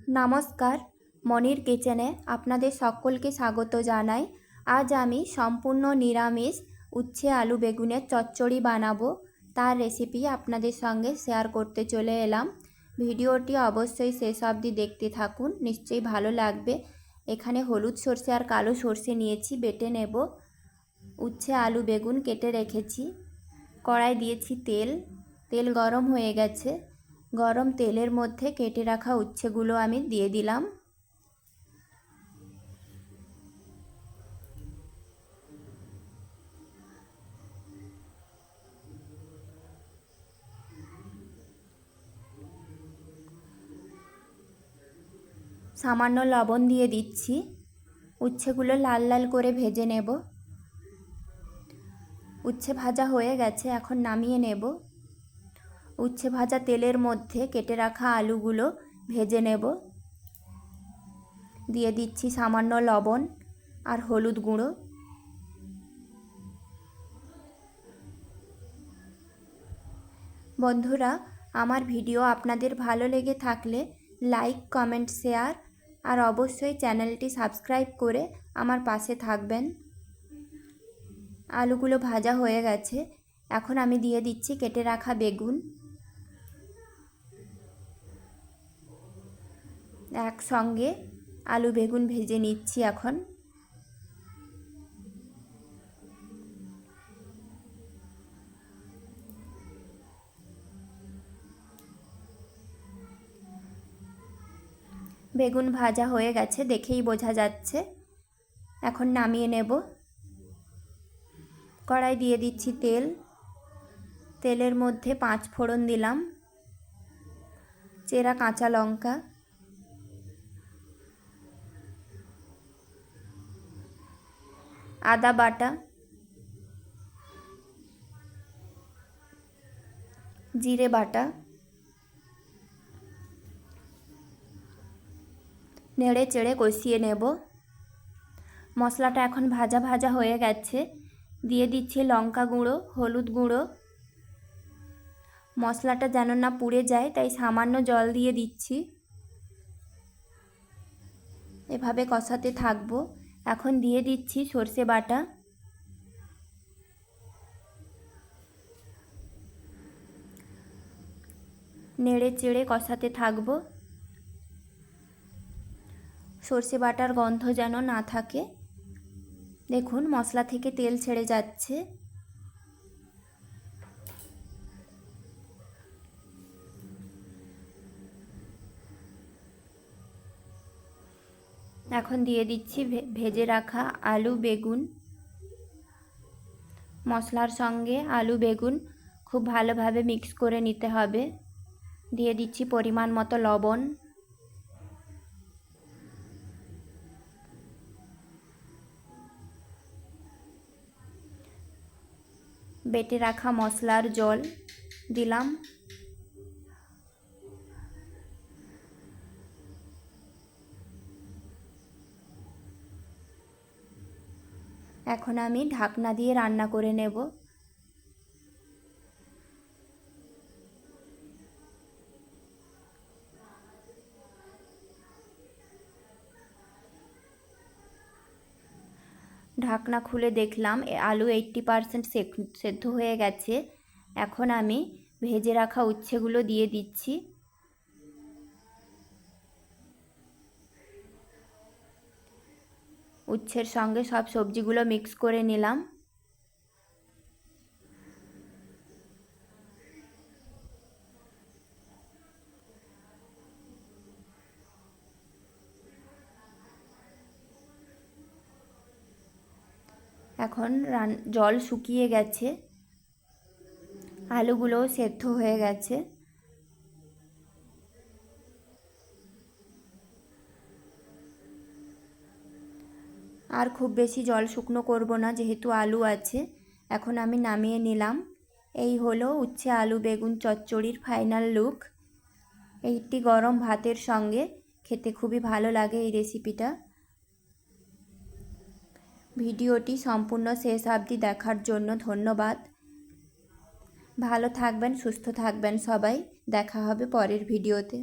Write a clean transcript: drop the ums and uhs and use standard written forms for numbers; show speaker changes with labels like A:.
A: নমস্কার, মনির কিচেনে আপনাদের সকলকে স্বাগত জানাই। আজ আমি সম্পূর্ণ নিরামিষ উচ্ছে আলু বেগুনের চচ্চড়ি বানাবো। তার রেসিপি আপনাদের সঙ্গে শেয়ার করতে চলে এলাম। ভিডিওটি অবশ্যই শেষ অবধি দেখতে থাকুন, নিশ্চয়ই ভালো লাগবে। এখানে হলুদ সর্ষে আর কালো সর্ষে নিয়েছি, বেটে নেব। উচ্ছে আলু বেগুন কেটে রেখেছি। কড়াই দিয়েছি তেল গরম হয়ে গেছে। গরম তেলের মধ্যে কেটে রাখা উচ্ছেগুলো আমি দিয়ে দিলাম। সামান্য লবণ দিয়ে দিচ্ছি। উচ্ছেগুলো লাল লাল করে ভেজে নেব। উচ্ছে ভাজা হয়ে গেছে, এখন নামিয়ে নেব। উচ্ছে ভাজা তেলের মধ্যে কেটে রাখা আলুগুলো ভেজে নেব। দিয়ে দিচ্ছি সামান্য লবণ আর হলুদ গুঁড়ো। বন্ধুরা, আমার ভিডিও আপনাদের ভালো লেগে থাকলে লাইক, কমেন্ট, শেয়ার আর অবশ্যই চ্যানেলটি সাবস্ক্রাইব করে আমার পাশে থাকবেন। আলুগুলো ভাজা হয়ে গেছে, এখন আমি দিয়ে দিচ্ছি কেটে রাখা বেগুন। একসঙ্গে আলু বেগুন ভেজে নিচ্ছি এখন। বেগুন ভাজা হয়ে গেছে, দেখেই বোঝা যাচ্ছে। এখন নামিয়ে নেব। কড়াই দিয়ে দিচ্ছি তেলের মধ্যে 5 ফোড়ন দিলাম, চেরা কাঁচা লঙ্কা, আদা বাটা, জিরে বাটা, নেড়ে চেড়ে কষিয়ে নেব। মশলাটা এখন ভাজা ভাজা হয়ে গেছে। দিয়ে দিচ্ছি লঙ্কা গুঁড়ো, হলুদ গুঁড়ো। মশলাটা যেন না পুড়ে যায়, তাই সামান্য জল দিয়ে দিচ্ছি। এভাবে কষাতে থাকবো। এখন দিয়ে দিচ্ছি সর্ষে বাটা। নেড়ে চেড়ে কষাতে থাকবো। সর্ষে বাটার গন্ধ যেন না থাকে। দেখুন মশলা থেকে তেল ছেড়ে যাচ্ছে। এখন দিয়ে দিচ্ছি ভেজে রাখা আলু বেগুন। মশলার সঙ্গে আলু বেগুন খুব ভালোভাবে মিক্স করে নিতে হবে। দিয়ে দিচ্ছি পরিমাণ মতো লবণ। বেটে রাখা মশলার জল দিলাম। এখন আমি ঢাকনা দিয়ে রান্না করে নেব। ঢাকনা খুলে দেখলাম আলু 80% সেদ্ধ হয়ে গেছে। এখন আমি ভেজে রাখা উচ্ছেগুলো দিয়ে দিচ্ছি। উচ্ছের সঙ্গে সব সবজিগুলো মিক্স করে নিলাম। এখন জল শুকিয়ে গেছে, আলুগুলোও সেদ্ধ হয়ে গেছে। আর খুব বেশি জল শুকনো করব না, যেহেতু আলু আছে। এখন আমি নামিয়ে নিলাম। এই হলো উচ্ছে আলু বেগুন চচ্চড়ির ফাইনাল লুক। এইটি গরম ভাতের সঙ্গে খেতে খুবই ভালো লাগে এই রেসিপিটা। ভিডিওটি সম্পূর্ণ শেষ অবধি দেখার জন্য ধন্যবাদ। ভালো থাকবেন, সুস্থ থাকবেন সবাই। দেখা হবে পরের ভিডিওতে।